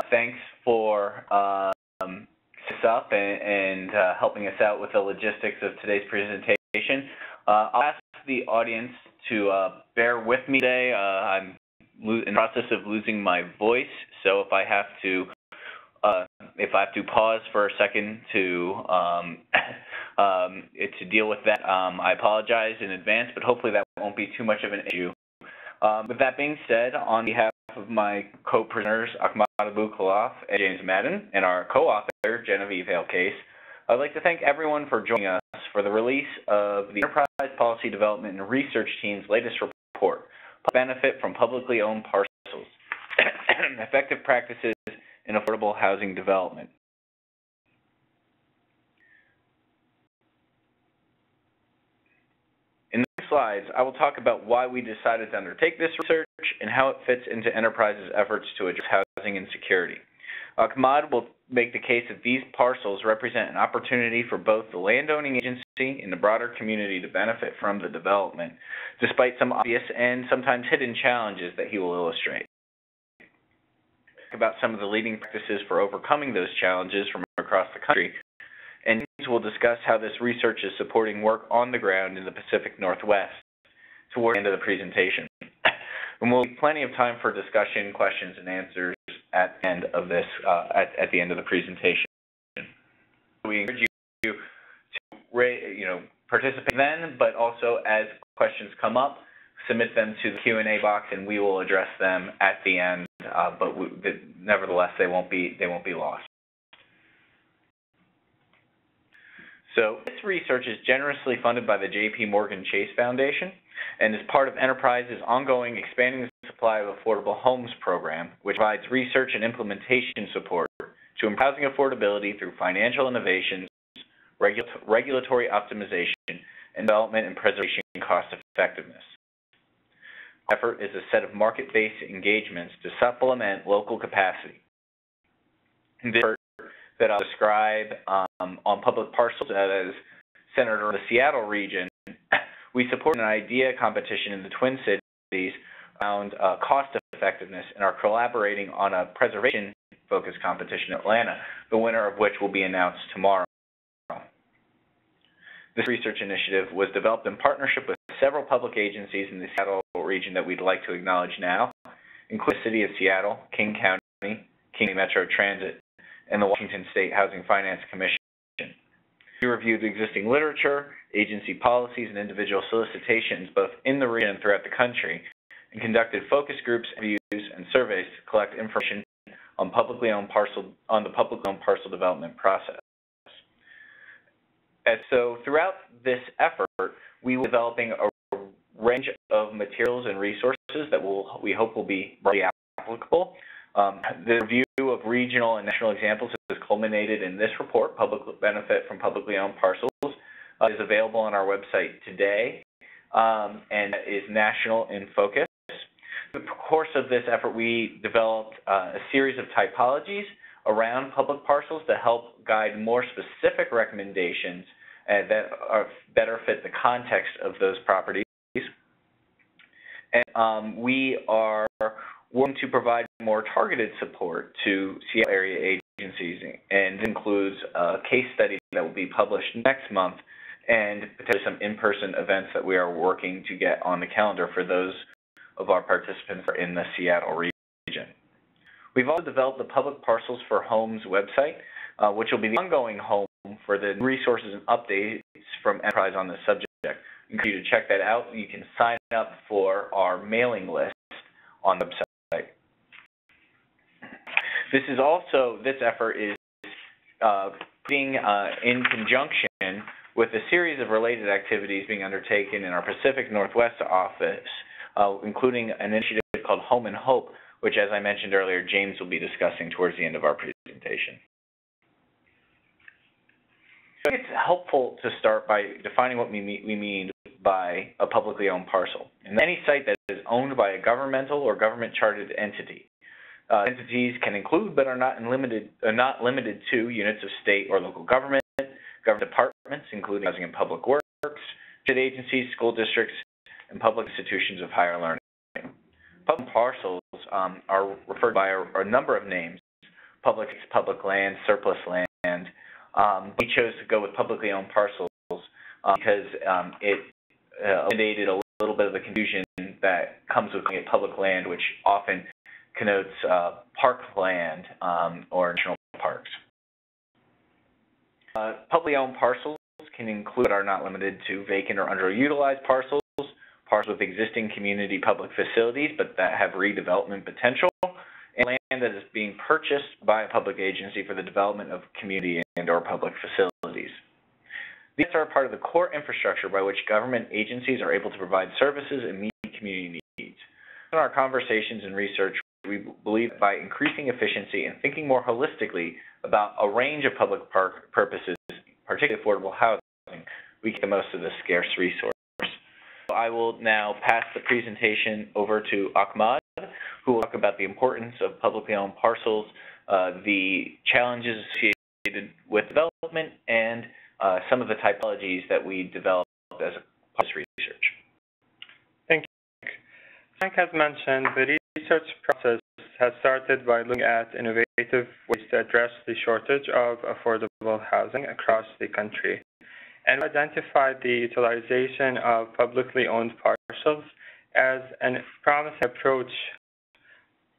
Thanks for this up and helping us out with the logistics of today's presentation. I'll ask the audience to bear with me today. I'm in the process of losing my voice, so if I have to pause for a second to deal with that, I apologize in advance, but hopefully that won't be too much of an issue. With that being said, on behalf of my co-presenters, Ahmad Abu Khalaf and James Madden, and our co-author, Genevieve Hale-Case, I'd like to thank everyone for joining us for the release of the Enterprise Policy Development and Research Team's latest report, Benefit from Publicly Owned Parcels, Effective Practices in Affordable Housing Development. In the next slides, I will talk about why we decided to undertake this research and how it fits into Enterprise's efforts to address housing insecurity. Ahmad will make the case that these parcels represent an opportunity for both the landowning agency and the broader community to benefit from the development, despite some obvious and sometimes hidden challenges that he will illustrate. About some of the leading practices for overcoming those challenges from across the country, and we'll discuss how this research is supporting work on the ground in the Pacific Northwest toward the end of the presentation. And we'll have plenty of time for discussion, questions, and answers at the end of this, at the end of the presentation. We encourage you to participate then, but also as questions come up, submit them to the Q&A box, and we will address them at the end. But nevertheless, they won't be lost. So this research is generously funded by the JPMorgan Chase Foundation and is part of Enterprise's ongoing Expanding the Supply of Affordable Homes program, which provides research and implementation support to improve housing affordability through financial innovations, regulatory optimization, and development and preservation cost effectiveness. Our effort is a set of market-based engagements to supplement local capacity. This effort that I'll describe on public parcels that is centered around the Seattle region, we support an idea competition in the Twin Cities around cost effectiveness and are collaborating on a preservation-focused competition in Atlanta, the winner of which will be announced tomorrow. This research initiative was developed in partnership with several public agencies in the Seattle region that we'd like to acknowledge now, including the City of Seattle, King County Metro Transit, and the Washington State Housing Finance Commission. We reviewed existing literature, agency policies, and individual solicitations both in the region and throughout the country, and conducted focus groups, interviews, and surveys to collect information on the publicly owned parcel development process. And so throughout this effort, we were developing a range of materials and resources that we hope will be broadly applicable. The review of regional and national examples has culminated in this report, Public Benefit from Publicly Owned Parcels, is available on our website today and is national in focus. In the course of this effort, we developed a series of typologies around public parcels to help guide more specific recommendations that better fit the context of those properties. And we are working to provide more targeted support to Seattle area agencies, and includes a case study that will be published next month and potentially some in-person events that we are working to get on the calendar for those of our participants in the Seattle region. We've also developed the Public Parcels for Homes website, which will be the ongoing home for the resources and updates from Enterprise on this subject. I encourage you to check that out. You can sign up for our mailing list on the website. This effort is being in conjunction with a series of related activities being undertaken in our Pacific Northwest office, including an initiative called Home and Hope, which, as I mentioned earlier, James will be discussing towards the end of our presentation. So it's helpful to start by defining what we mean by a publicly owned parcel. And any site that is owned by a governmental or government-chartered entity. Entities can include, but are not limited to, units of state or local government departments, including housing and public works, state agencies, school districts, and public institutions of higher learning. Public parcels are referred by a number of names, public land, surplus land. We chose to go with publicly owned parcels because it eliminated a little bit of the confusion that comes with calling it public land, which often connotes parkland or national parks. Publicly owned parcels can include, but are not limited to, vacant or underutilized parcels, parcels with existing community public facilities but that have redevelopment potential, and land that is being purchased by a public agency for the development of community and or public facilities. These are part of the core infrastructure by which government agencies are able to provide services and meet community needs. In our conversations and research, we believe that by increasing efficiency and thinking more holistically about a range of public purposes, particularly affordable housing, we get the most of this scarce resource. So I will now pass the presentation over to Ahmad, who will talk about the importance of publicly owned parcels, the challenges associated with development, and some of the typologies that we developed as a part of this research. Thank you. Frank has mentioned the research process has started by looking at innovative ways to address the shortage of affordable housing across the country, and identified the utilization of publicly owned parcels as a promising approach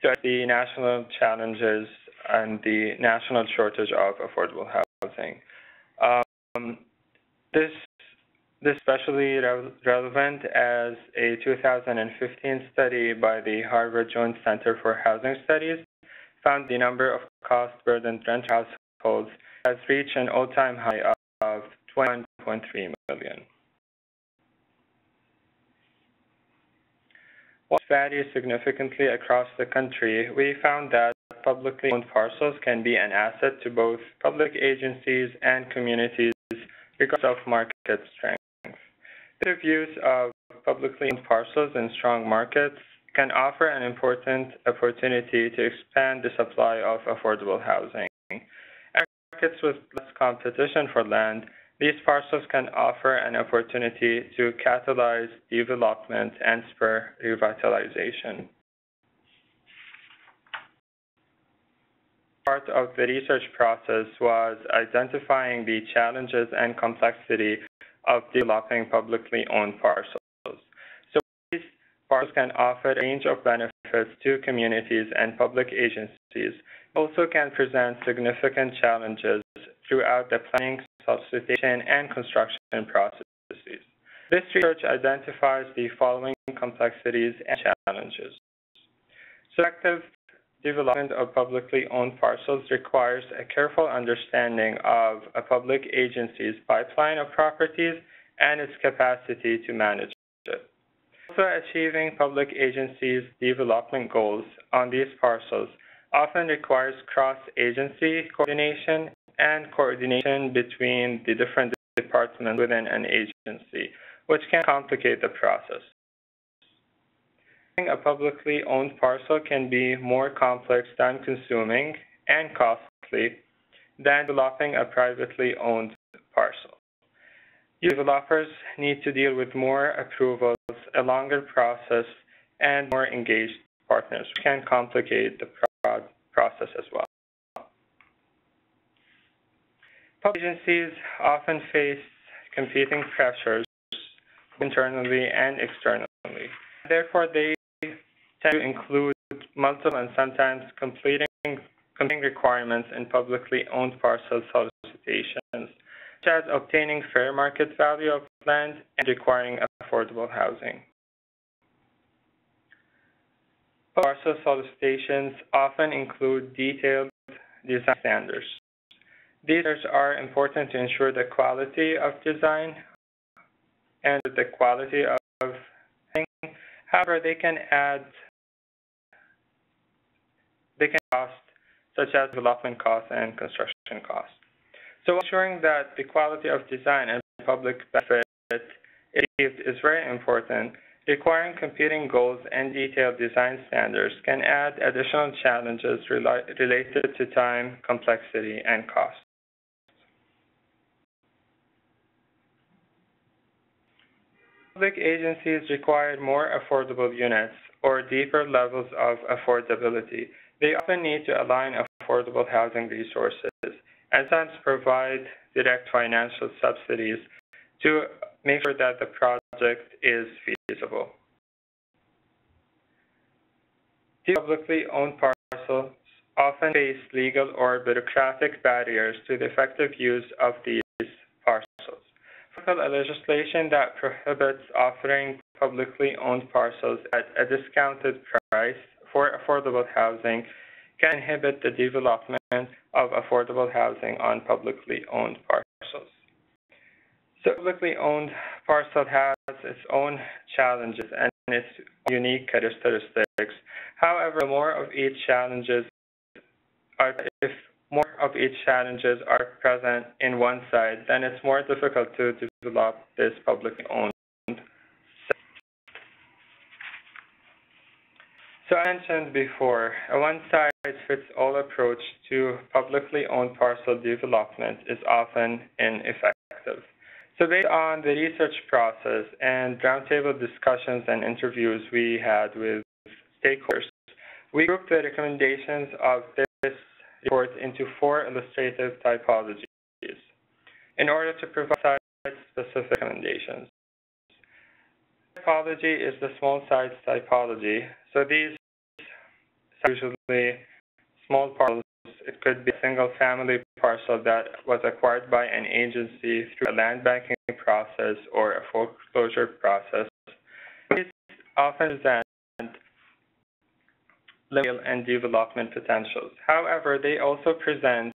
to the national challenges and the national shortage of affordable housing. This is especially relevant as a 2015 study by the Harvard Joint Center for Housing Studies found the number of cost-burdened renter households has reached an all-time high of 21.3 million. While it varies significantly across the country, we found that publicly owned parcels can be an asset to both public agencies and communities regardless of market strength. The use of publicly owned parcels in strong markets can offer an important opportunity to expand the supply of affordable housing. In markets with less competition for land, these parcels can offer an opportunity to catalyze development and spur revitalization. Part of the research process was identifying the challenges and complexity of developing publicly owned parcels. So these parcels can offer a range of benefits to communities and public agencies, also can present significant challenges throughout the planning, solicitation, and construction processes. This research identifies the following complexities and challenges. Selective development of publicly owned parcels requires a careful understanding of a public agency's pipeline of properties and its capacity to manage it. Also, achieving public agencies' development goals on these parcels often requires cross-agency coordination and coordination between the different departments within an agency, which can complicate the process. A publicly owned parcel can be more complex, time-consuming, and costly than developing a privately owned parcel. Developers need to deal with more approvals, a longer process, and more engaged partners, which can complicate the process as well. Public agencies often face competing pressures internally and externally. Therefore, they tend to include multiple and sometimes competing requirements in publicly owned parcel solicitations, such as obtaining fair market value of land and requiring affordable housing. Parcel solicitations often include detailed design standards. These standards are important to ensure the quality of design and the quality of housing. However, they can cost, such as development costs and construction costs. So ensuring that the quality of design and public benefit achieved is very important. Requiring competing goals and detailed design standards can add additional challenges related to time, complexity, and cost. Public agencies require more affordable units or deeper levels of affordability. They often need to align affordable housing resources, and sometimes provide direct financial subsidies to make sure that the project is feasible. These publicly owned parcels often face legal or bureaucratic barriers to the effective use of these parcels. For example, a legislation that prohibits offering publicly owned parcels at a discounted price for affordable housing can inhibit the development of affordable housing on publicly owned parcels. So, publicly owned parcel has its own challenges and its unique characteristics. However, if more of each challenges are present in one side, then it's more difficult to develop this publicly owned. So I mentioned before, a one-size-fits-all approach to publicly owned parcel development is often ineffective. So based on the research process and roundtable discussions and interviews we had with stakeholders, we grouped the recommendations of this report into 4 illustrative typologies in order to provide site-specific recommendations. Typology is the small size typology. So these are usually small parcels. It could be a single-family parcel that was acquired by an agency through a land banking process or a foreclosure process. These often present limited and development potentials. However, they also present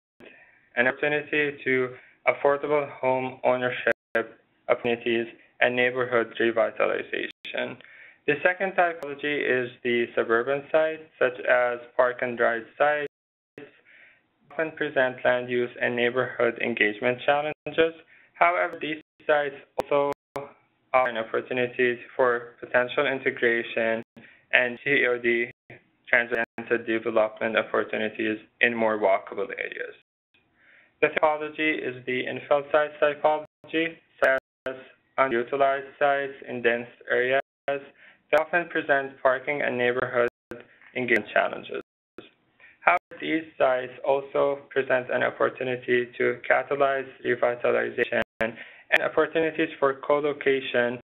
an opportunity to affordable home ownership opportunities and neighborhood revitalization. The second typology is the suburban sites, such as park and ride sites, often present land use and neighborhood engagement challenges. However, these sites also offer an opportunity for potential integration and TOD, transit-oriented development opportunities in more walkable areas. The typology is the Infill Sites typology, such as unutilized sites in dense areas. They often present parking and neighborhood engagement challenges. However, these sites also present an opportunity to catalyze revitalization and opportunities for co-location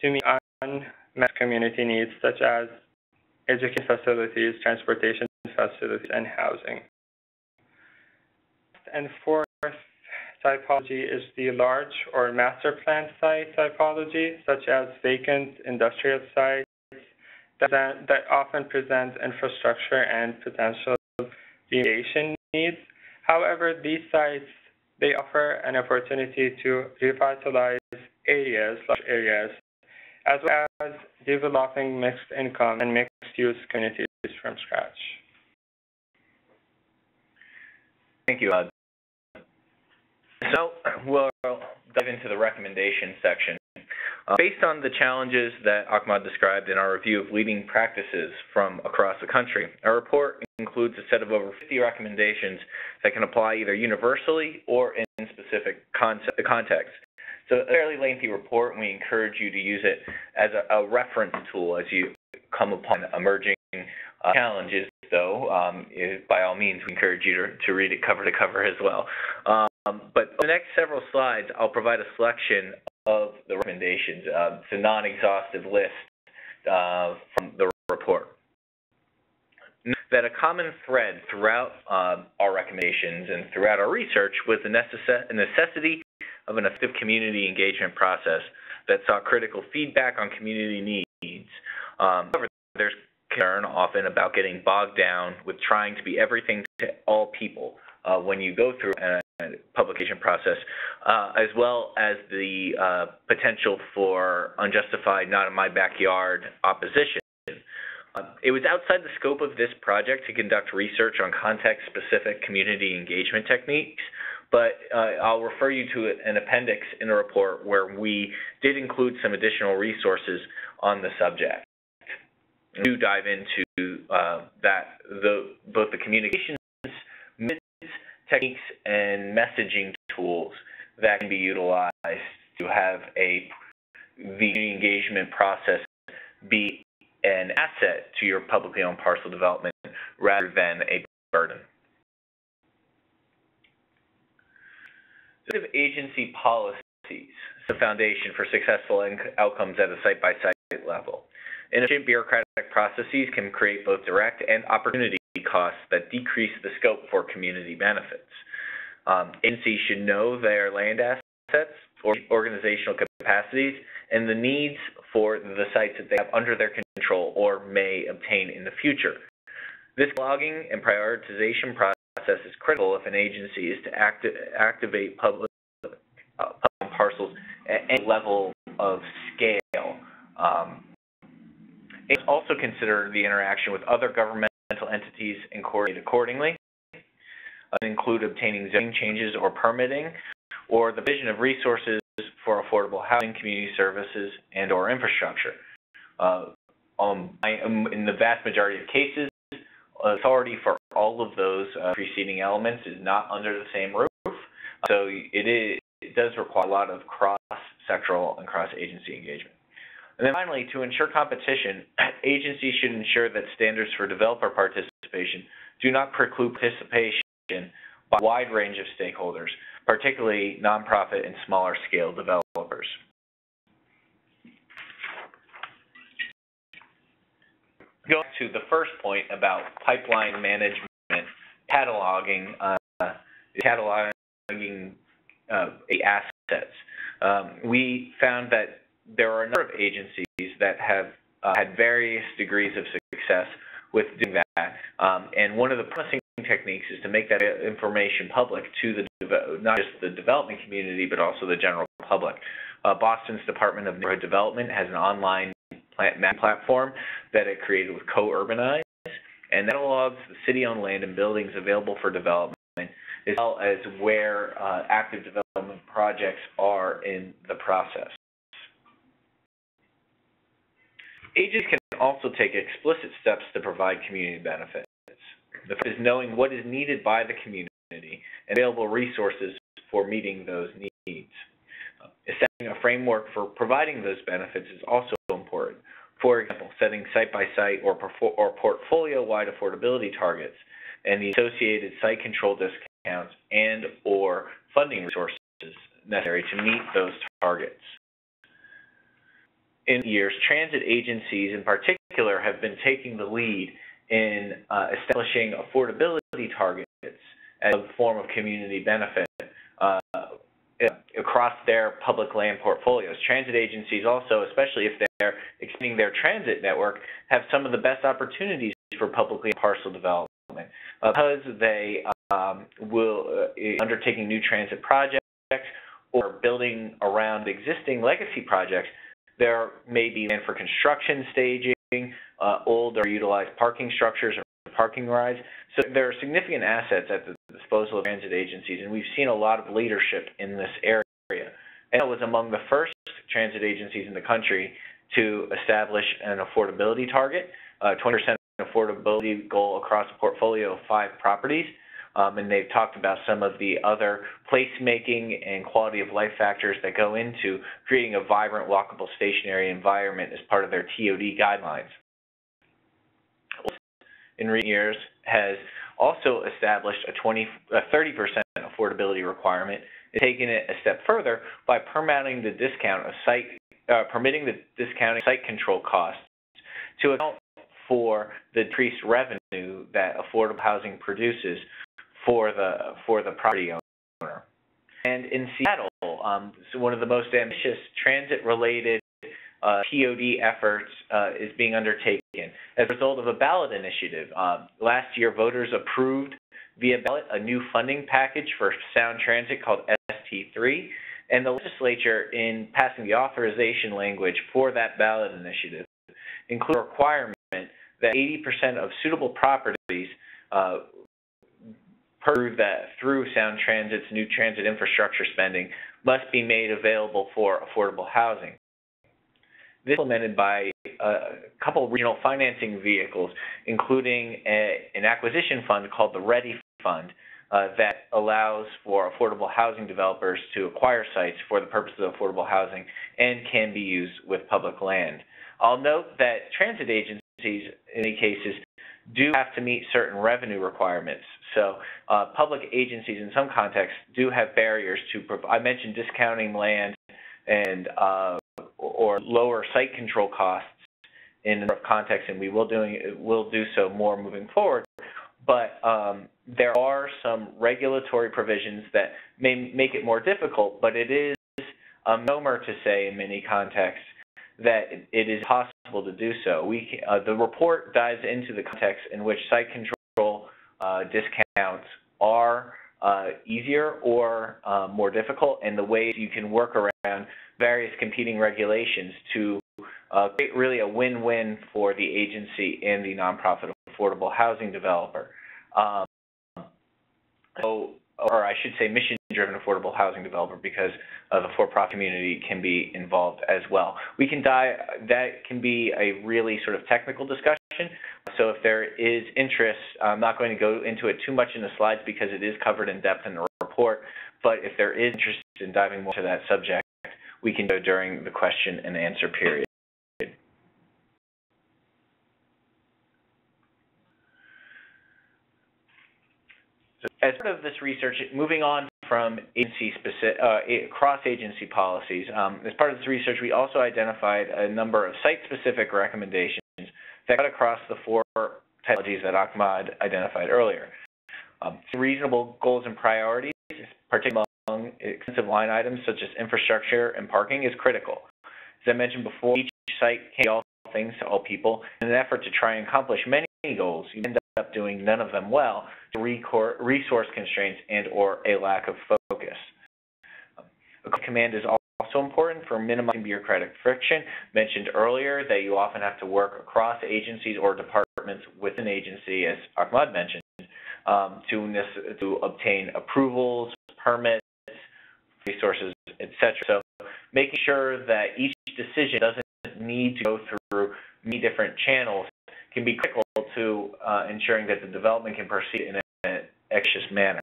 to meet unmet community needs such as education facilities, transportation facilities, and housing. And fourth typology is the large or master plan site typology, such as vacant industrial sites that often present infrastructure and potential remediation needs. However, these sites, they offer an opportunity to revitalize large areas, as well as developing mixed income and mixed use communities from scratch. Thank you. So we'll dive into the recommendation section. Based on the challenges that Ahmad described in our review of leading practices from across the country, our report includes a set of over 50 recommendations that can apply either universally or in specific contexts. So a fairly lengthy report, and we encourage you to use it as a reference tool as you come upon emerging challenges, though by all means we encourage you to read it cover to cover as well. But in the next several slides, I'll provide a selection of the recommendations. It's a non-exhaustive list from the report. That a common thread throughout our recommendations and throughout our research was the necessity of an effective community engagement process that sought critical feedback on community needs. However, there's concern often about getting bogged down with trying to be everything to all people when you go through a publication process, as well as the potential for unjustified, not in my backyard opposition. It was outside the scope of this project to conduct research on context-specific community engagement techniques, but I'll refer you to an appendix in the report where we did include some additional resources on the subject. We do dive into both the communications techniques and messaging tools that can be utilized to have the community engagement process be an asset to your publicly owned parcel development rather than a burden. Agency policies, the foundation for successful outcomes at a site-by-site level. Inefficient bureaucratic processes can create both direct and opportunity costs that decrease the scope for community benefits. Agencies should know their land assets or organizational capacities and the needs for the sites that they have under their control or may obtain in the future. This logging and prioritization process is critical if an agency is to activate public parcels at any level of scale. It's also consider the interaction with other governmental entities and coordinate accordingly. Include obtaining zoning changes or permitting, or the vision of resources for affordable housing, community services, and or infrastructure. In the vast majority of cases, authority for all of those preceding elements is not under the same roof, so it does require a lot of cross-sectoral and cross-agency engagement. And then finally, to ensure competition, agencies should ensure that standards for developer participation do not preclude participation by a wide range of stakeholders, particularly nonprofit and smaller scale developers. Going to the first point about pipeline management, cataloging the assets. We found that there are a number of agencies that have had various degrees of success with doing that, and one of the promising techniques is to make that information public to not just the development community, but also the general public. Boston's Department of Neighborhood Development has an online platform that it created with Co-Urbanize, and that catalogs the city-owned land and buildings available for development, as well as where active development projects are in the process. Agencies can also take explicit steps to provide community benefits. The first is knowing what is needed by the community and available resources for meeting those needs. Setting a framework for providing those benefits is also important. For example, setting site-by-site or portfolio-wide affordability targets and the associated site control discounts and or funding resources necessary to meet those targets. In years, transit agencies in particular have been taking the lead in establishing affordability targets as a form of community benefit across their public land portfolios. Transit agencies also, especially if they're expanding their transit network, have some of the best opportunities for publicly parcel development because they will undertaking new transit projects or building around existing legacy projects. There may be land for construction staging, old or utilized parking structures or parking rides. So there are significant assets at the disposal of transit agencies, and we've seen a lot of leadership in this area. And it was among the first transit agencies in the country to establish an affordability target, 20% affordability goal across a portfolio of 5 properties. And they've talked about some of the other placemaking and quality of life factors that go into creating a vibrant, walkable, stationary environment as part of their TOD guidelines. In recent years, has also established a 30% affordability requirement, and taken it a step further by permitting the discounting site control costs to account for the decreased revenue that affordable housing produces for the property owner. And in Seattle, so one of the most ambitious transit-related TOD efforts is being undertaken as a result of a ballot initiative. Last year, voters approved via ballot a new funding package for sound transit called ST3, and the legislature, in passing the authorization language for that ballot initiative, includes a requirement that 80% of suitable properties through Sound Transit's new transit infrastructure spending must be made available for affordable housing. This is implemented by a couple regional financing vehicles, including an acquisition fund called the Ready Fund that allows for affordable housing developers to acquire sites for the purposes of affordable housing and can be used with public land. I'll note that transit agencies, in many cases, do have to meet certain revenue requirements. So public agencies in some contexts do have barriers to I mentioned discounting land and or lower site control costs in a number of contexts, and we'll do so more moving forward. But there are some regulatory provisions that may make it more difficult, but it is a misnomer to say in many contexts that it is possible to do so. The report dives into the context in which site control discounts are easier or more difficult, and the ways you can work around various competing regulations to create really a win-win for the agency and the nonprofit affordable housing developer. Or I should say mission-driven affordable housing developer, because the for-profit community can be involved as well. That can be a really sort of technical discussion. So if there is interest, I'm not going to go into it too much in the slides because it is covered in depth in the report, but if there is interest in diving more into that subject, we can go during the question and answer period. As part of this research, moving on from cross-agency policies, as part of this research, we also identified a number of site-specific recommendations that cut across the four typologies that Ahmad identified earlier. Reasonable goals and priorities, particularly among extensive line items such as infrastructure and parking, is critical. As I mentioned before, each site can be all things to all people. In an effort to try and accomplish many goals, you end up doing none of them well to resource constraints and or a lack of focus. A command is also important for minimizing bureaucratic friction. Mentioned earlier that you often have to work across agencies or departments within agency, as Ahmad mentioned, to obtain approvals, permits, resources, etc. So making sure that each decision doesn't need to go through many different channels can be critical to ensuring that the development can proceed in an expeditious manner.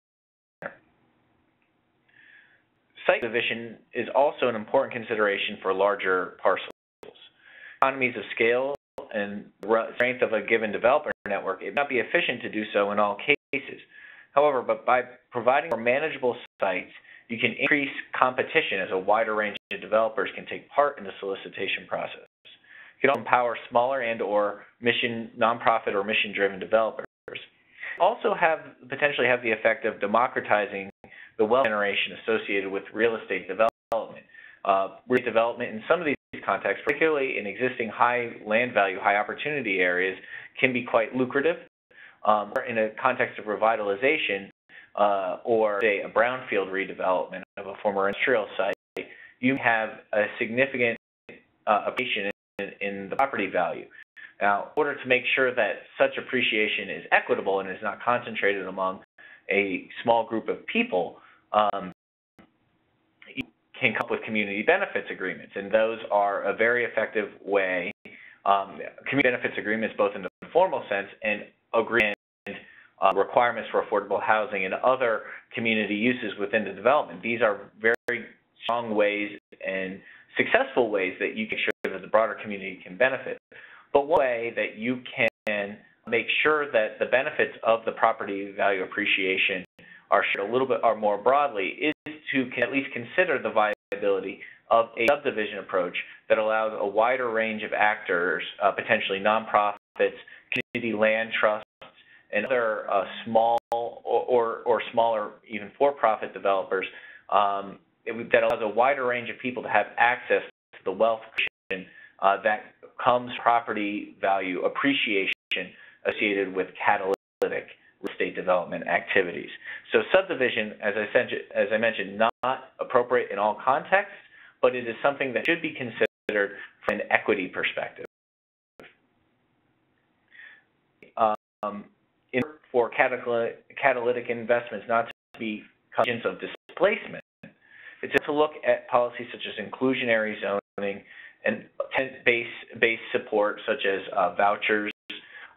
Site division is also an important consideration for larger parcels. Economies of scale and strength of a given developer network, it may not be efficient to do so in all cases. However, by providing more manageable sites, you can increase competition as a wider range of developers can take part in the solicitation process. You can also empower smaller and or nonprofit or mission-driven developers. Also potentially have the effect of democratizing the wealth generation associated with real estate development. Real estate development in some of these contexts, particularly in existing high land value, high opportunity areas, can be quite lucrative. In a context of revitalization or say a brownfield redevelopment of a former industrial site, you have a significant appreciation in the property value. Now, in order to make sure that such appreciation is equitable and is not concentrated among a small group of people, you can come up with community benefits agreements, and those are a very effective way. Community benefits agreements, both in the formal sense and agreement requirements for affordable housing and other community uses within the development. These are very strong ways and successful ways that you can ensure that the broader community can benefit. But one way that you can make sure that the benefits of the property value appreciation are shared a little bit or more broadly is to at least consider the viability of a subdivision approach that allows a wider range of actors, potentially nonprofits, community land trusts, and other small or smaller, even for-profit developers, that allows a wider range of people to have access to the wealth creation that comes property value appreciation associated with catalytic real estate development activities. So subdivision, as I mentioned, not appropriate in all contexts, but it is something that should be considered from an equity perspective. For catalytic investments not to be agents of displacement, it's to look at policies such as inclusionary zoning and tenant-based support such as vouchers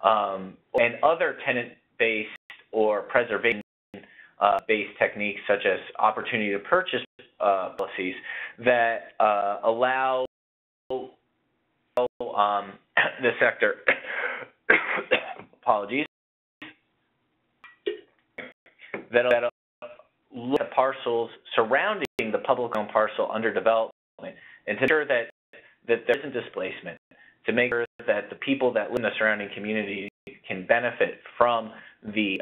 and other tenant-based or preservation-based techniques such as opportunity to purchase policies that allow the sector apologies, that look at parcels surrounding the public-owned parcel under development and to ensure that there isn't displacement, to make sure that the people that live in the surrounding community can benefit from the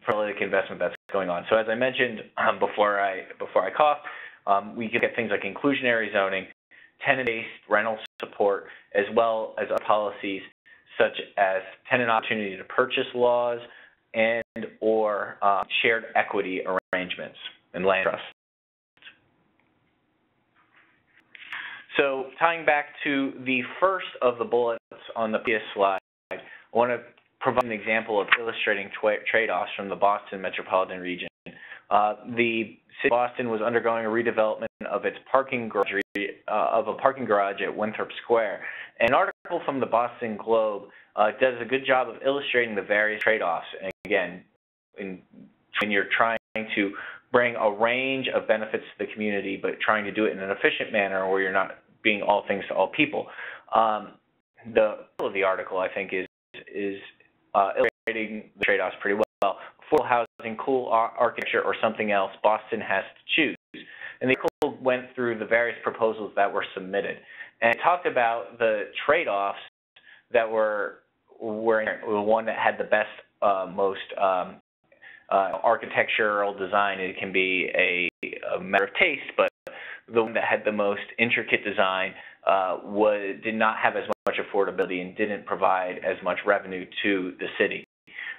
prolific investment that's going on. So as I mentioned before I coughed, we could get things like inclusionary zoning, tenant-based rental support, as well as other policies such as tenant opportunity to purchase laws and or shared equity arrangements and land trusts. So tying back to the first of the bullets on the previous slide, I want to provide an example of illustrating trade-offs from the Boston metropolitan region. The city of Boston was undergoing a redevelopment of its parking garage, at Winthrop Square. An article from the Boston Globe does a good job of illustrating the various trade-offs. And again, when you're trying to bring a range of benefits to the community, but trying to do it in an efficient manner where you're not being all things to all people. The title of the article, I think, is illustrating the trade-offs pretty well. Affordable housing, cool architecture, or something else, Boston has to choose. And the article went through the various proposals that were submitted. And it talked about the trade-offs that were the one that had the best, most architectural design. It can be a matter of taste, but the one that had the most intricate design did not have as much affordability and didn't provide as much revenue to the city.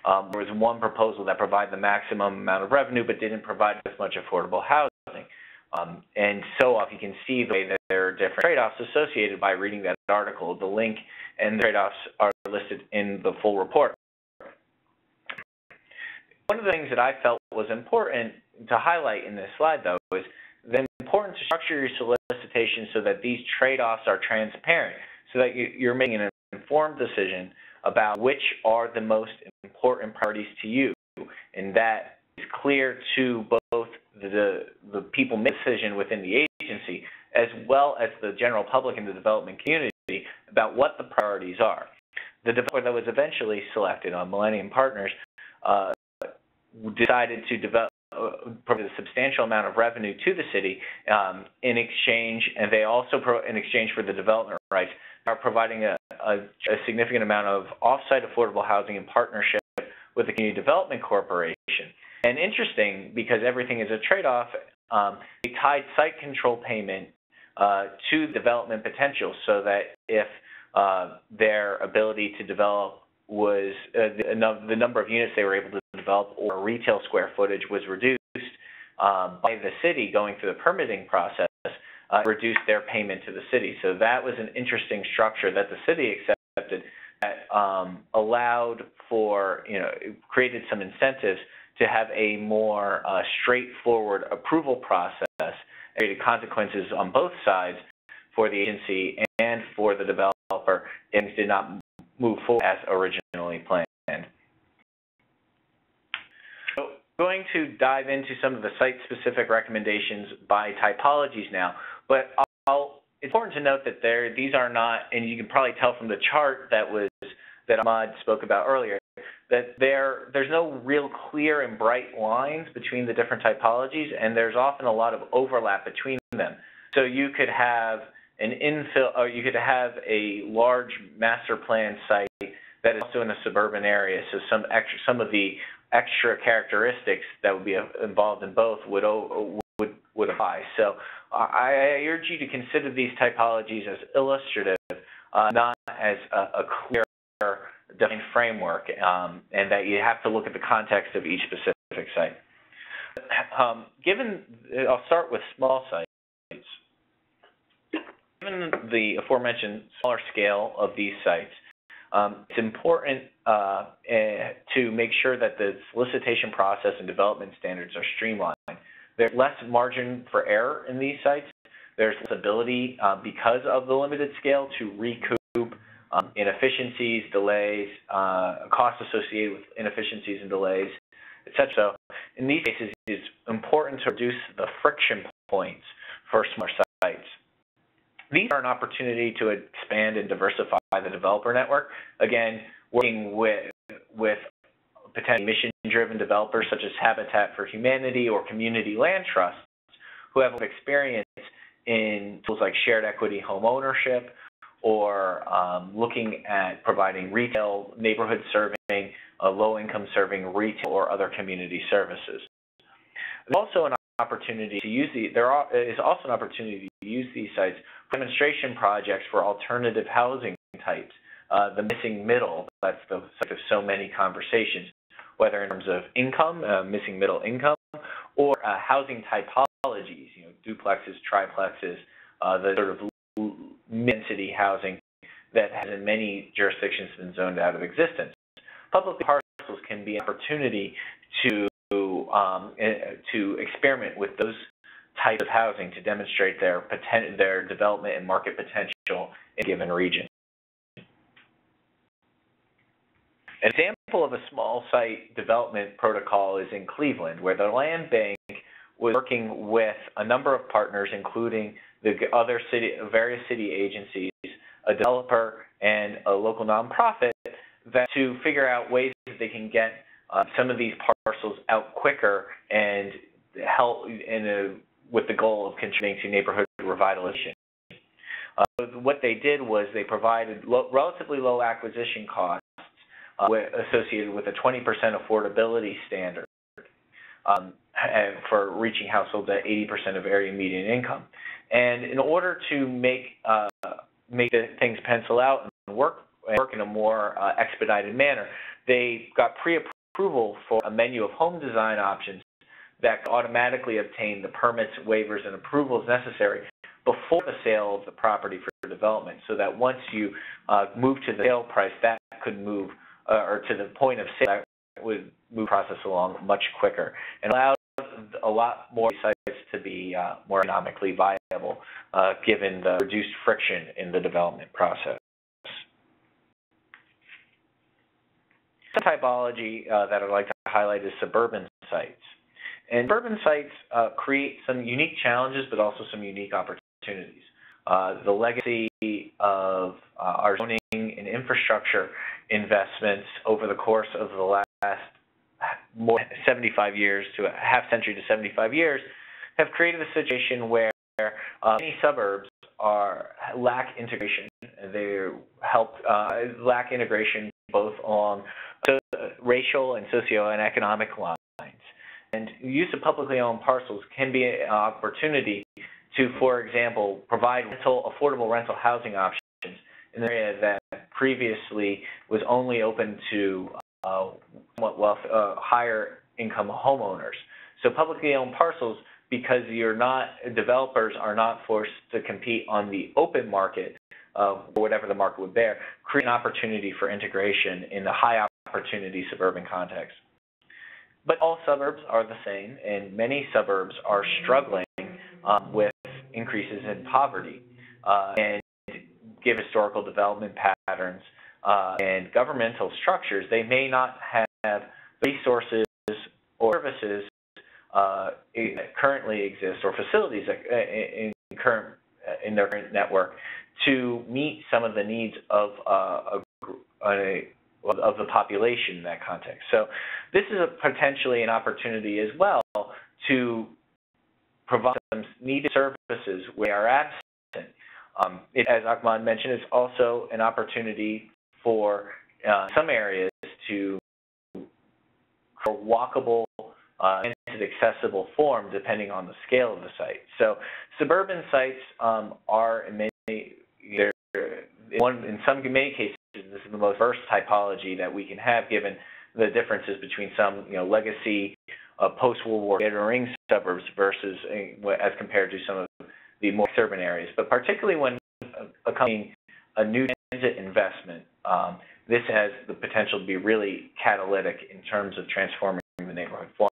There was one proposal that provided the maximum amount of revenue but didn't provide as much affordable housing. And so off, you can see the way that there are different trade-offs associated by reading that article. The link and the trade-offs are listed in the full report. One of the things that I felt was important to highlight in this slide, though, is the importance to structure your solicitation so that these trade-offs are transparent, so that you're making an informed decision about which are the most important priorities to you, and that is clear to both the people making the decision within the agency, as well as the general public and the development community about what the priorities are. The developer that was eventually selected on Millennium Partners decided to provide a substantial amount of revenue to the city in exchange, and they also, in exchange for the development rights, are providing a significant amount of off-site affordable housing in partnership with the Community Development Corporation. And interesting, because everything is a trade-off, they tied site control payment to development potential, so that if their ability to develop was the number of units they were able to develop or retail square footage was reduced by the city going through the permitting process, reduced their payment to the city. So that was an interesting structure that the city accepted that allowed for, created some incentives to have a more straightforward approval process, and created consequences on both sides for the agency and for the developer if things did not move forward as originally planned. So I'm going to dive into some of the site-specific recommendations by typologies now, but it's important to note that these are not, and you can probably tell from the chart that Ahmad spoke about earlier, that there's no real clear and bright lines between the different typologies, and there's often a lot of overlap between them. So you could have an infill, or you could have a large master plan site that is also in a suburban area. So some of the extra characteristics that would be involved in both would apply. So I urge you to consider these typologies as illustrative, not as a clear defined framework, and that you have to look at the context of each specific site. I'll start with small sites. Given the aforementioned smaller scale of these sites, it's important to make sure that the solicitation process and development standards are streamlined. There's less margin for error in these sites. There's less ability, because of the limited scale, to recoup inefficiencies, delays, costs associated with inefficiencies and delays, etc. So in these cases, it's important to reduce the friction points for smaller sites. These are an opportunity to expand and diversify the developer network. Again, working with potentially mission-driven developers such as Habitat for Humanity or community land trusts who have experience in tools like shared equity home ownership or looking at providing retail, neighborhood serving, low-income serving retail or other community services. There's also an opportunity to use these sites for demonstration projects for alternative housing types. The missing middle, that's the subject of so many conversations, whether in terms of income, missing middle income, or housing typologies, duplexes, triplexes, the sort of density housing that has in many jurisdictions been zoned out of existence. Public parcels can be an opportunity to experiment with those types of housing to demonstrate their development and market potential in a given region. An example of a small site development protocol is in Cleveland, where the land bank was working with a number of partners, including the other various city agencies, a developer, and a local nonprofit, to figure out ways that they can get some of these parcels out quicker and help with the goal of contributing to neighborhood revitalization. What they did was they provided relatively low acquisition costs associated with a 20% affordability standard for reaching households at 80% of area median income. And in order to make the things pencil out and work in a more expedited manner, they got pre-approval for a menu of home design options that could automatically obtain the permits, waivers, and approvals necessary before the sale of the property for development, so that once you move to the sale price, that could move, or to the point of sale, that would move the process along much quicker and allow a lot more sites to be more economically viable, given the reduced friction in the development process. The typology that I'd like to highlight is suburban sites. And suburban sites create some unique challenges, but also some unique opportunities. The legacy of our zoning and infrastructure investments over the course of the last more 75 years to a half century to 75 years have created a situation where many suburbs lack integration. They lack integration both along racial and socio and economic lines. And use of publicly owned parcels can be an opportunity to, for example, provide affordable rental housing options in an area that previously was only open to higher income homeowners. So publicly owned parcels, because developers are not forced to compete on the open market, or whatever the market would bear, create an opportunity for integration in the high opportunity suburban context. But all suburbs are the same, and many suburbs are struggling with increases in poverty. And given historical development patterns and governmental structures, they may not have resources or services that currently exist, or facilities in their current network to meet some of the needs of the population in that context. So this is potentially an opportunity as well to provide some needed services where they are absent. As Ahmad mentioned, it's also an opportunity for some areas for walkable and accessible form depending on the scale of the site. So suburban sites are in many cases, this is the most diverse typology that we can have, given the differences between some legacy post-World War ring suburbs versus as compared to some of the more urban areas. But particularly when accompanying a new transit investment, this has the potential to be really catalytic in terms of transforming the neighborhood form.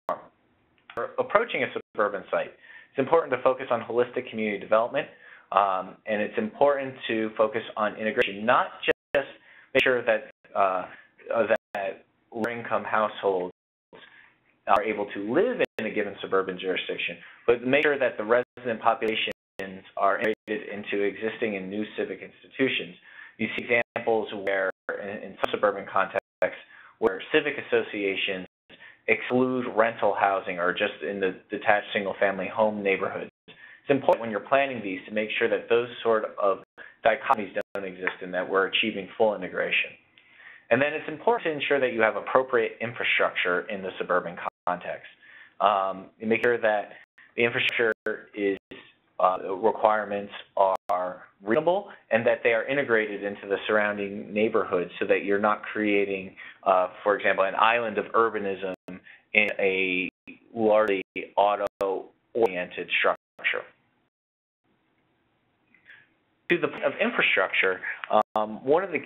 For approaching a suburban site, it's important to focus on holistic community development, and it's important to focus on integration, not just make sure that low-income households are able to live in a given suburban jurisdiction, but make sure that the resident populations are integrated into existing and new civic institutions. You see examples where in some suburban contexts, where civic associations exclude rental housing or just in the detached single-family home neighborhoods. It's important when you're planning these to make sure that those sort of dichotomies don't exist and that we're achieving full integration. And then it's important to ensure that you have appropriate infrastructure in the suburban context. Make sure that the infrastructure is requirements are reasonable and that they are integrated into the surrounding neighborhoods so that you're not creating, for example, an island of urbanism in a largely auto-oriented structure. To the point of infrastructure, one of the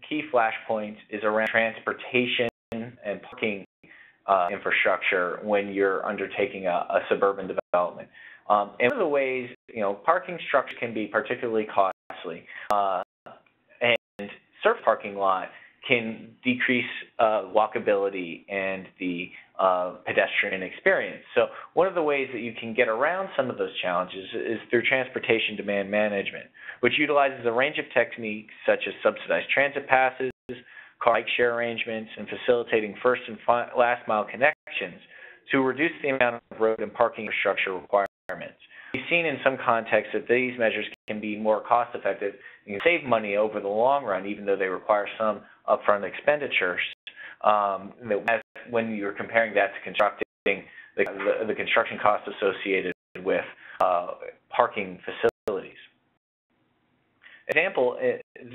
key flashpoints is around transportation and parking infrastructure when you're undertaking a suburban development. And one of the ways, parking structure can be particularly costly, and surface parking lot can decrease walkability and the pedestrian experience. So one of the ways that you can get around some of those challenges is through transportation demand management, which utilizes a range of techniques such as subsidized transit passes, car bike share arrangements, and facilitating first and last mile connections to reduce the amount of road and parking infrastructure requirements. We've seen in some contexts that these measures can be more cost effective and can save money over the long run, even though they require some upfront expenditures. When you're comparing that to constructing the construction costs associated with parking facilities.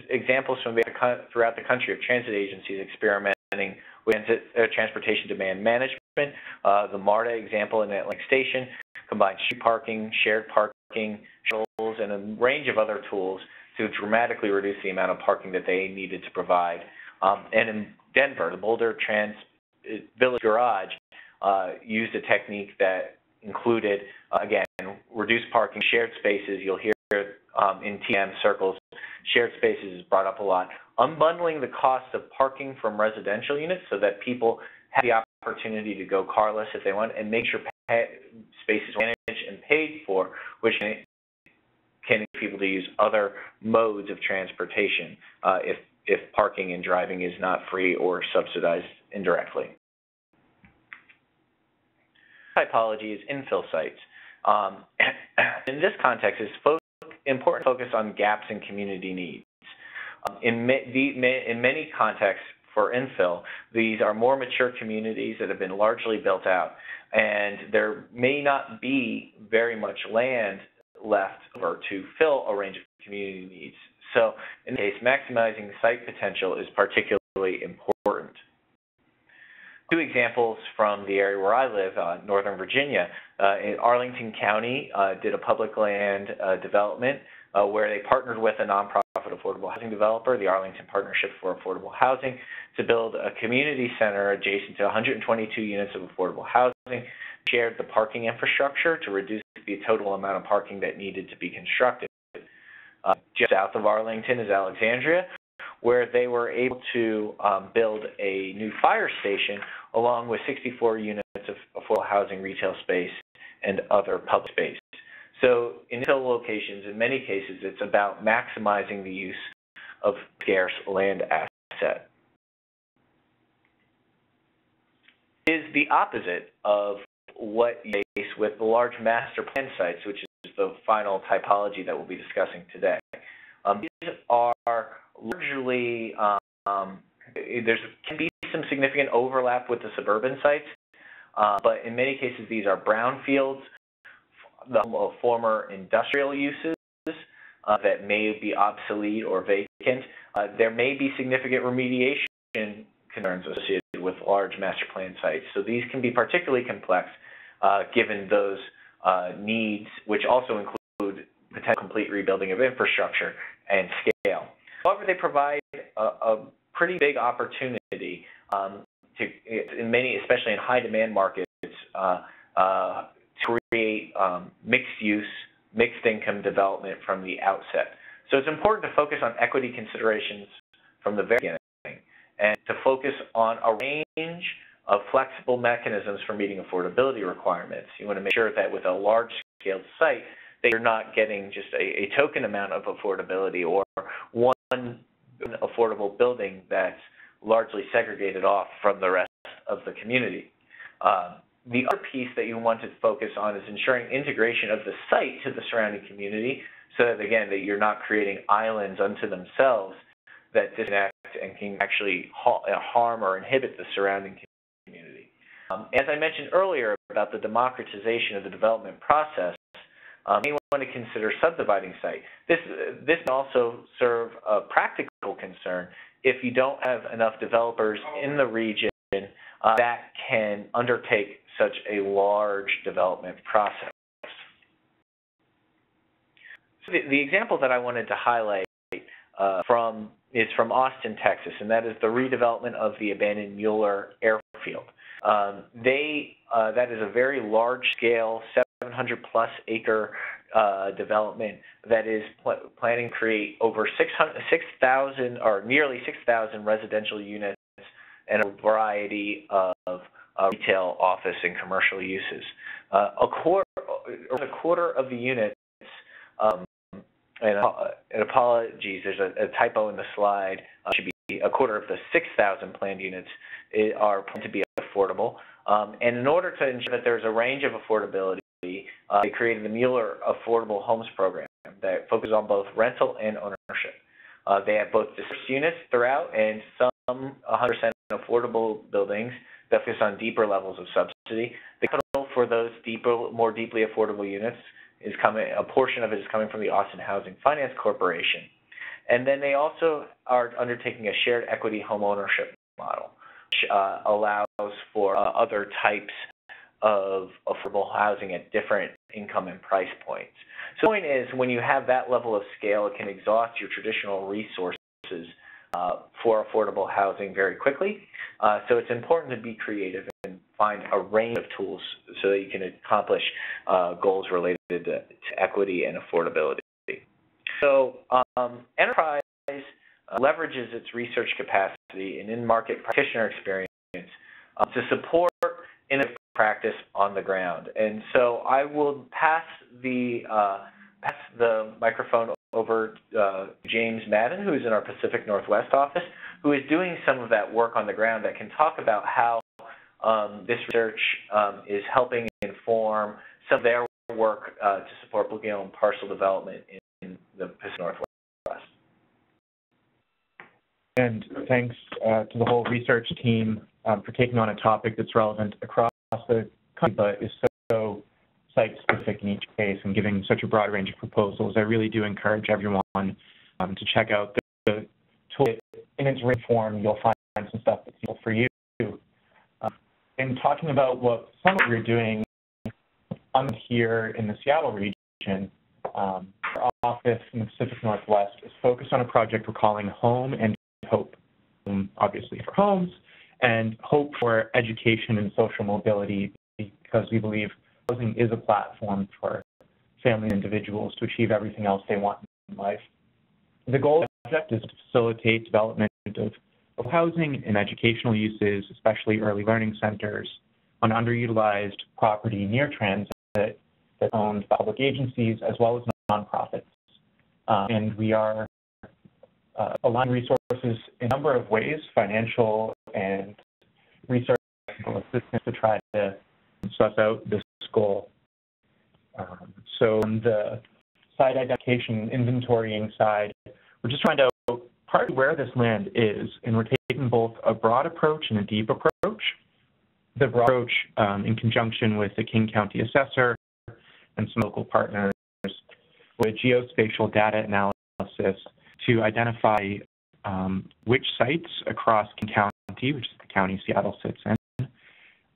Examples from throughout the country of transit agencies experimenting with transportation demand management. The MARTA example in Atlantic Station combined street parking, shared parking, shuttles, and a range of other tools to dramatically reduce the amount of parking that they needed to provide. And in Denver, the Boulder Village Garage used a technique that included, again, reduced parking, shared spaces. You'll hear in TM circles, shared spaces is brought up a lot. Unbundling the cost of parking from residential units so that people have the opportunity to go carless if they want, and make sure spaces are managed and paid for, which can enable people to use other modes of transportation if parking and driving is not free or subsidized indirectly. Typology is infill sites. In this context, it's important to focus on gaps in community needs. In many contexts for infill, these are more mature communities that have been largely built out, and there may not be very much land left over to fill a range of community needs. So in this case, maximizing site potential is particularly important. Two examples from the area where I live, Northern Virginia. In Arlington County did a public land development where they partnered with a nonprofit affordable housing developer, the Arlington Partnership for Affordable Housing, to build a community center adjacent to 122 units of affordable housing, shared the parking infrastructure to reduce the total amount of parking that needed to be constructed. Just south of Arlington is Alexandria, where they were able to build a new fire station along with 64 units of affordable housing, retail space, and other public space. So in infill locations, in many cases, it's about maximizing the use of scarce land asset. It is the opposite of what you face with the large master plan sites, which is the final typology that we'll be discussing today. These are largely, there can be some significant overlap with the suburban sites, but in many cases these are brownfields, the former industrial uses that may be obsolete or vacant. There may be significant remediation concerns associated with large master plan sites. So these can be particularly complex given those needs, which also include potential complete rebuilding of infrastructure and scale. However, they provide a pretty big opportunity in many, especially in high demand markets, to create mixed use, mixed income development from the outset. So it's important to focus on equity considerations from the very beginning and to focus on a range of flexible mechanisms for meeting affordability requirements. You want to make sure that with a large scale site that you're not getting just a token amount of affordability or one affordable building that's largely segregated off from the rest of the community. The other piece that you want to focus on is ensuring integration of the site to the surrounding community, so that, again, that you're not creating islands unto themselves that disconnect and can actually harm or inhibit the surrounding community. As I mentioned earlier about the democratization of the development process, you want to consider subdividing site. This can also serve a practical concern if you don't have enough developers in the region that can undertake such a large development process. So the example that I wanted to highlight is from Austin, Texas, and that is the redevelopment of the abandoned Mueller Airfield. That is a very large-scale, 700-plus acre development that is planning to create over 6,000 or nearly 6,000 residential units and a variety of retail, office, and commercial uses. A quarter of the units, and apologies, there's a typo in the slide. It should be a quarter of the 6,000 planned units are planned to be affordable. And in order to ensure that there's a range of affordability, they created the Mueller Affordable Homes Program that focuses on both rental and ownership. They have both dispersed units throughout and some 100% affordable buildings that focus on deeper levels of subsidy. The capital for those more deeply affordable units is a portion of it is coming from the Austin Housing Finance Corporation. And then they also are undertaking a shared equity home ownership model, which allows for other types of affordable housing at different income and price points. So the point is, when you have that level of scale, it can exhaust your traditional resources for affordable housing very quickly. So it's important to be creative and find a range of tools so that you can accomplish goals related to equity and affordability. So Enterprise leverages its research capacity and in-market practitioner experience to support innovative practice on the ground. And so I will pass the microphone over to James Madden, who is in our Pacific Northwest office, who is doing some of that work on the ground that can talk about how this research is helping inform some of their work to support publicly owned parcel development in the Pacific Northwest. And thanks to the whole research team for taking on a topic that's relevant across the country, but is so site-specific in each case and giving such a broad range of proposals. I really do encourage everyone to check out the tool. In its written form, you'll find some stuff that's useful for you. In talking about some of what we're doing here in the Seattle region, our office in the Pacific Northwest is focused on a project we're calling Home and Hope. Obviously for homes, and hope for education and social mobility, because we believe housing is a platform for family and individuals to achieve everything else they want in life. The goal of the project is to facilitate development of housing and educational uses, especially early learning centers, on underutilized property near transit that's owned by public agencies as well as nonprofits. And we are aligning resources in a number of ways, financial and research assistance, to try to suss out this goal. So on the site identification inventorying side, we're just trying to part where this land is, and we're taking both a broad approach and a deep approach. The broad approach, in conjunction with the King County Assessor and some local partners, with geospatial data analysis to identify which sites across King County, which is the county Seattle sits in,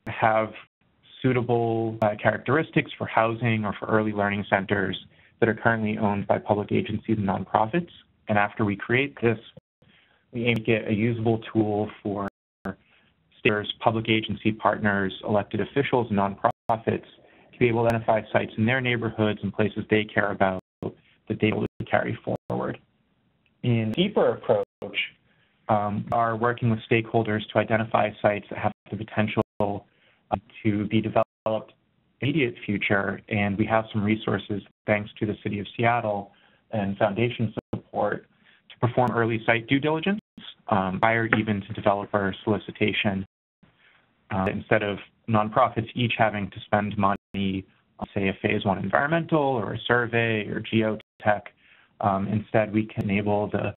have suitable characteristics for housing or for early learning centers that are currently owned by public agencies and nonprofits. And after we create this, we aim to get a usable tool for stakeholders, public agency partners, elected officials, and nonprofits to be able to identify sites in their neighborhoods and places they care about that they will carry forward. In a deeper approach, are working with stakeholders to identify sites that have the potential to be developed in the immediate future, and we have some resources, thanks to the City of Seattle and foundation support, to perform early site due diligence prior even to developer solicitation. Instead of nonprofits each having to spend money on, say, a phase one environmental or a survey or geotech, instead we can enable the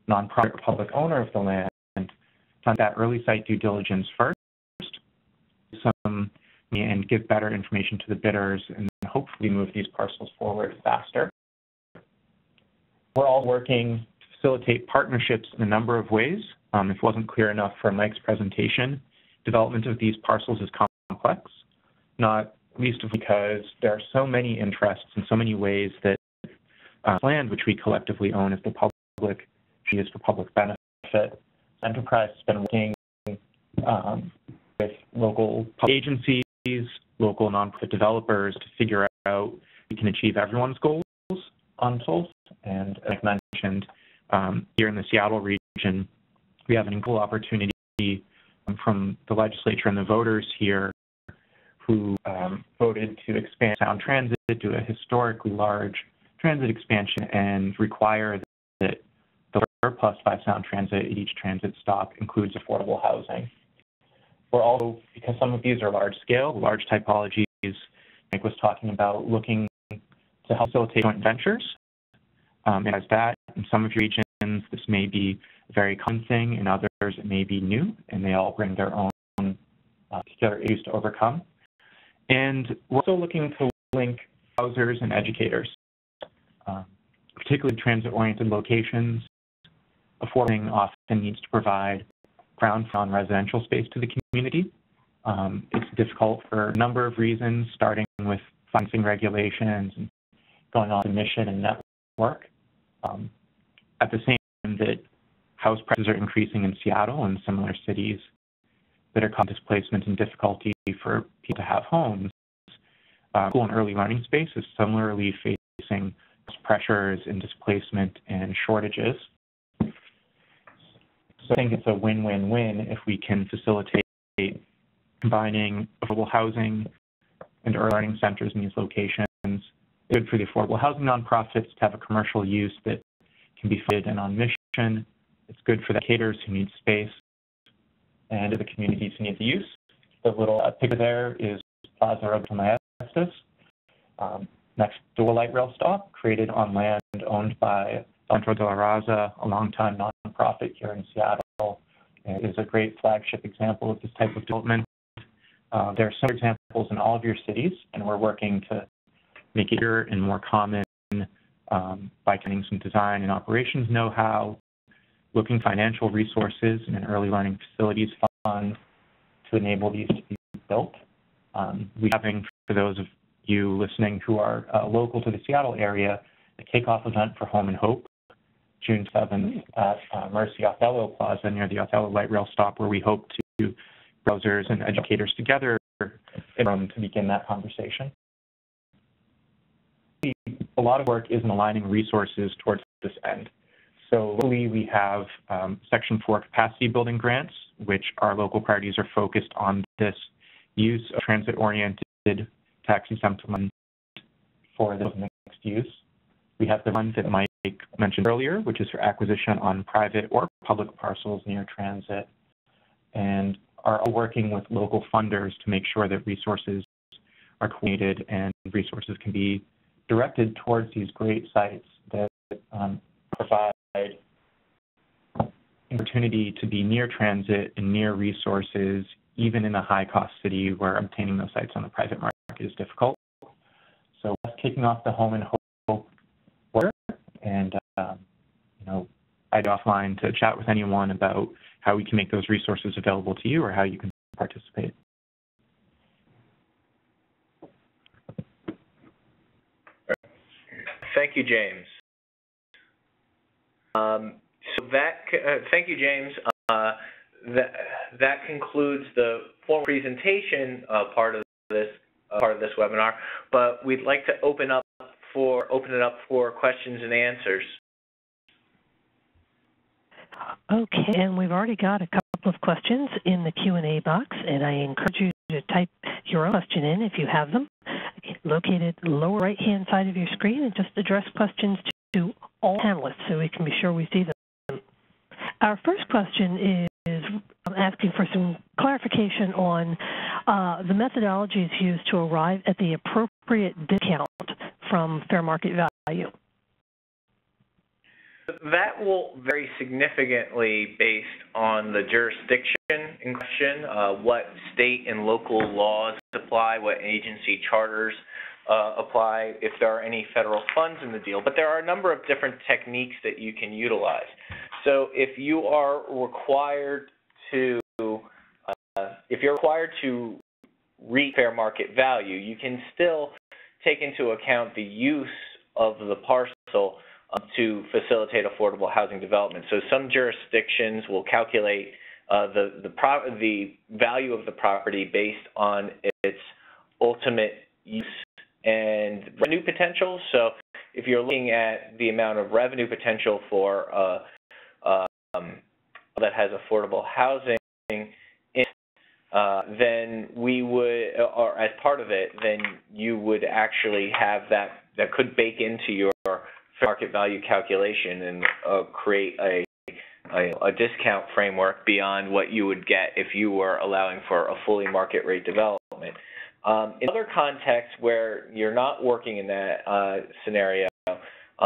nonprofit or public owner of the land to do that early site due diligence first, and give better information to the bidders and hopefully move these parcels forward faster. We're all working to facilitate partnerships in a number of ways. If it wasn't clear enough from Mike's presentation, development of these parcels is complex, not least because there are so many interests and so many ways that land which we collectively own as the public is for public benefit. Enterprise has been working with local agencies, local nonprofit developers to figure out we can achieve everyone's goals on tools. And like I mentioned, here in the Seattle region, we have an equal opportunity from the legislature and the voters here who voted to expand sound transit, do a historically large transit expansion, and require that the surplus by sound transit at each transit stop includes affordable housing. We're also, because some of these are large scale, large typologies, Mike was talking about looking to help facilitate joint ventures. And as that, in some of your regions, this may be a very common thing, in others it may be new, and they all bring their own particular issues to overcome. And we're also looking to link housers and educators, particularly transit-oriented locations. Affording often needs to provide ground floor residential space to the community. It's difficult for a number of reasons, starting with financing regulations and going on to mission and network. At the same time that house prices are increasing in Seattle and similar cities that are causing displacement and difficulty for people to have homes, school and early learning space is similarly facing pressures and displacement and shortages. So I think it's a win-win-win if we can facilitate combining affordable housing and early learning centers in these locations. It's good for the affordable housing nonprofits to have a commercial use that can be funded and on mission. It's good for the educators who need space and the communities who need the use. The little picture there is Plaza Revitalization, next door light rail stop created on land owned by Centro de la Raza, a longtime nonprofit here in Seattle. It is a great flagship example of this type of development. There are some examples in all of your cities, and we're working to make it easier and more common by getting some design and operations know-how, looking financial resources and an early learning facilities fund to enable these to be built. We having, for those of you listening who are local to the Seattle area, a kickoff event for Home and Hope, June 7th at Mercy Othello Plaza near the Othello Light Rail Stop, where we hope to browsers and educators together to begin that conversation. A lot of work is in aligning resources towards this end. So locally, we have Section 4 capacity building grants, which our local priorities are focused on this use of transit-oriented tax-exempt land for the mixed use. We have the one that Mike mentioned earlier, which is for acquisition on private or public parcels near transit, and are working with local funders to make sure that resources are coordinated and resources can be directed towards these great sites that provide opportunity to be near transit and near resources, even in a high-cost city where obtaining those sites on the private market is difficult. So that's kicking off the Home and Hope work, and I'd offline to chat with anyone about how we can make those resources available to you or how you can participate. Thank you, James. Thank you, James. That concludes the formal presentation part of this webinar. But we'd like to open it up for questions and answers. Okay, and we've already got a couple of questions in the Q&A box, and I encourage you to type your own question in if you have them. Located lower right-hand side of your screen, and just address questions to all panelists so we can be sure we see them. Our first question is asking for some clarification on the methodologies used to arrive at the appropriate discount from fair market value. That will vary significantly based on the jurisdiction in question, what state and local laws apply, what agency charters apply, if there are any federal funds in the deal. But there are a number of different techniques that you can utilize. So if you are required to, reach fair market value, you can still take into account the use of the parcel to facilitate affordable housing development. So some jurisdictions will calculate the value of the property based on its ultimate use and revenue potential. So if you're looking at the amount of revenue potential for that has affordable housing, then we would, or as part of it, then you would actually have that could bake into your fair market value calculation and create a discount framework beyond what you would get if you were allowing for a fully market rate development. In other contexts where you're not working in that scenario,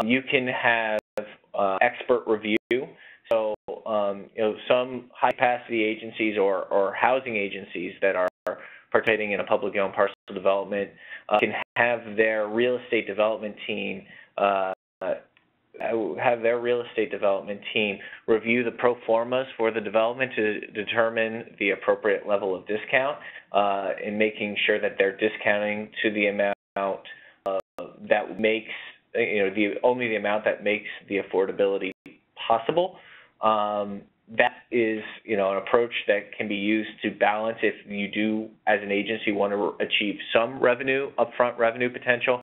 you can have expert review. So, some high-capacity agencies or housing agencies that are participating in a publicly owned parcel development can have their real estate development team review the pro formas for the development to determine the appropriate level of discount, and making sure that they're discounting to the amount that makes, only the amount that makes the affordability possible. That is, an approach that can be used to balance if you do, as an agency, want to achieve some upfront revenue potential.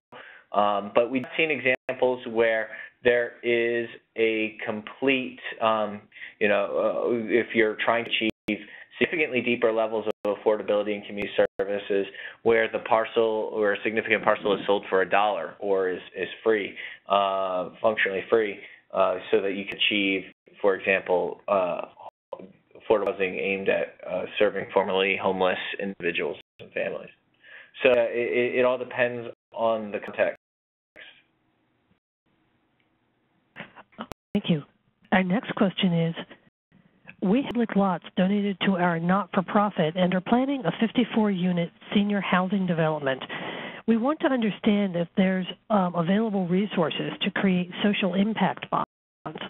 But we've seen examples where there is a complete, if you're trying to achieve significantly deeper levels of affordability and community services, where the parcel or a significant parcel is sold for $1 or is free, functionally free, so that you can achieve, for example, affordable housing aimed at serving formerly homeless individuals and families. So it all depends on the context. Thank you. Our next question is, we have public lots donated to our not-for-profit and are planning a 54-unit senior housing development. We want to understand if there's available resources to create social impact bonds.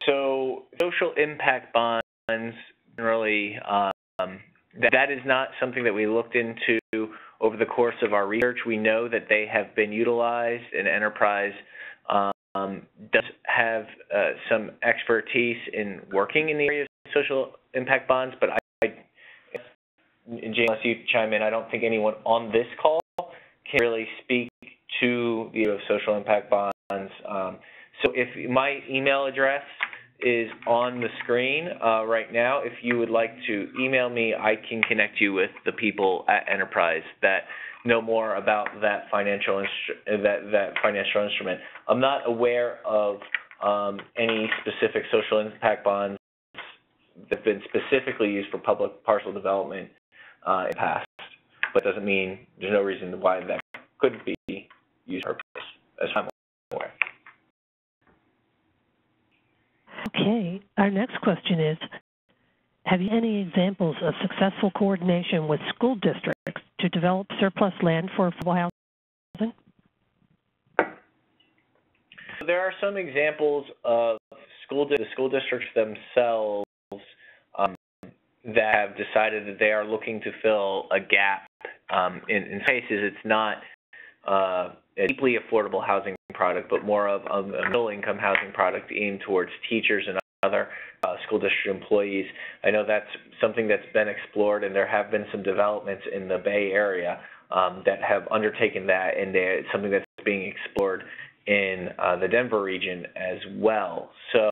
So social impact bonds, generally, that is not something that we looked into over the course of our research. We know that they have been utilized, and Enterprise does have some expertise in working in the area of social impact bonds, but James, unless you chime in, I don't think anyone on this call can really speak to the issue of social impact bonds. So if my email address is on the screen right now, if you would like to email me, I can connect you with the people at Enterprise that know more about that financial instrument. I'm not aware of any specific social impact bonds that have been specifically used for public parcel development in the past, but doesn't mean there's no reason why that couldn't be used for purpose, as I'm aware. Okay, our next question is, have you any examples of successful coordination with school districts to develop surplus land for affordable housing? There are some examples of the school districts themselves that have decided that they are looking to fill a gap. In cases, it's not a deeply affordable housing product, but more of a middle-income housing product aimed towards teachers and other school district employees. I know that's something that's been explored, and there have been some developments in the Bay Area that have undertaken that, and it's something that's being explored in the Denver region as well. So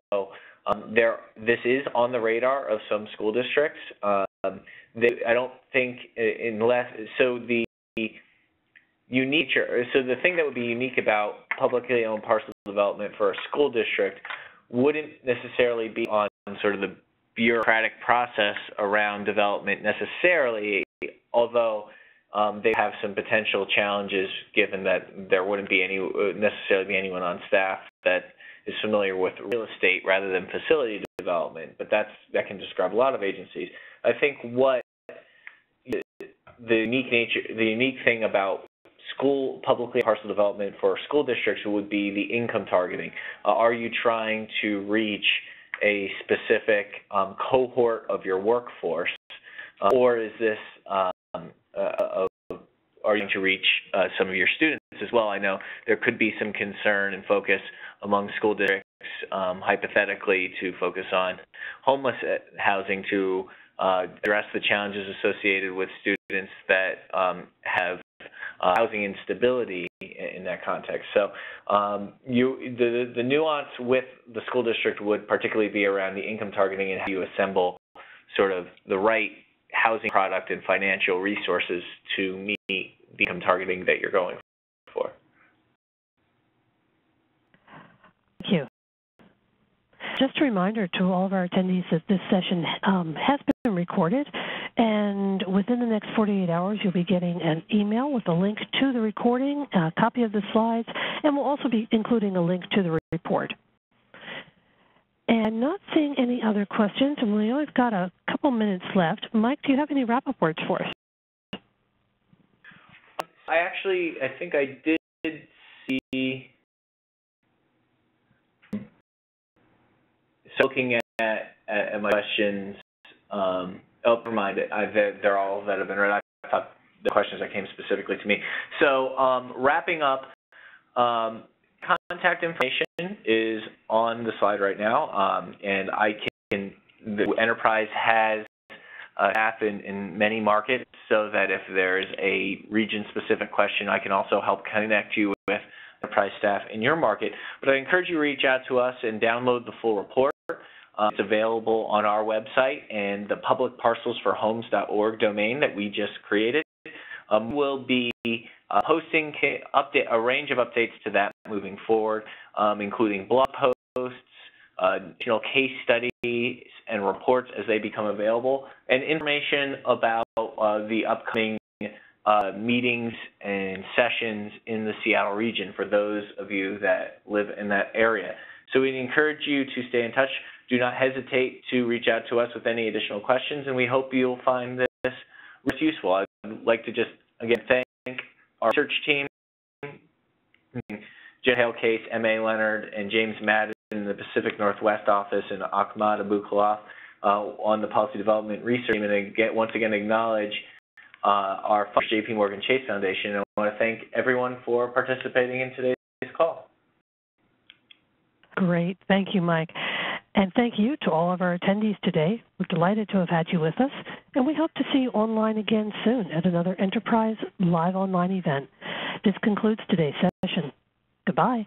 this is on the radar of some school districts. I don't think unique. So the thing that would be unique about publicly owned parcel development for a school district wouldn't necessarily be on sort of the bureaucratic process around development necessarily, although they have some potential challenges given that there wouldn't be necessarily be anyone on staff that is familiar with real estate rather than facility development. But that can describe a lot of agencies. I think what the unique thing about school publicly parcel development for school districts would be the income targeting. Are you trying to reach a specific cohort of your workforce, or is this are you going to reach some of your students as well? I know there could be some concern and focus among school districts, hypothetically, to focus on homeless housing to address the challenges associated with students that have housing instability in that context. So the nuance with the school district would particularly be around the income targeting and how you assemble sort of the right housing product and financial resources to meet the income targeting that you're going for. Thank you. Just a reminder to all of our attendees that this session has been recorded, and within the next 48 hours you'll be getting an email with a link to the recording, a copy of the slides, and we'll also be including a link to the report. And not seeing any other questions, and we only got a couple minutes left. Mike, do you have any wrap-up words for us? I think I did see. So looking at my questions, never mind, they're all that have been read. I thought the questions that came specifically to me. So wrapping up, contact information is on the slide right now, and the enterprise has staff in many markets, so that if there's a region-specific question, I can also help connect you with enterprise staff in your market. But I encourage you to reach out to us and download the full report. It's available on our website, and the publicparcelsforhomes.org domain that we just created will be posting a range of updates to that moving forward, including blog posts, additional case studies and reports as they become available, and information about the upcoming meetings and sessions in the Seattle region for those of you that live in that area. So we encourage you to stay in touch. Do not hesitate to reach out to us with any additional questions, and we hope you'll find this useful. I'd like to just, again, thank our research team, Jen Hale Case, M.A. Leonard, and James Madden in the Pacific Northwest office, and Ahmad Abu Khalaf on the policy development research team, and once again acknowledge our JPMorgan Chase Foundation. And I want to thank everyone for participating in today's call. Great. Thank you, Mike. And thank you to all of our attendees today. We're delighted to have had you with us, and we hope to see you online again soon at another Enterprise Live Online event. This concludes today's session. Goodbye.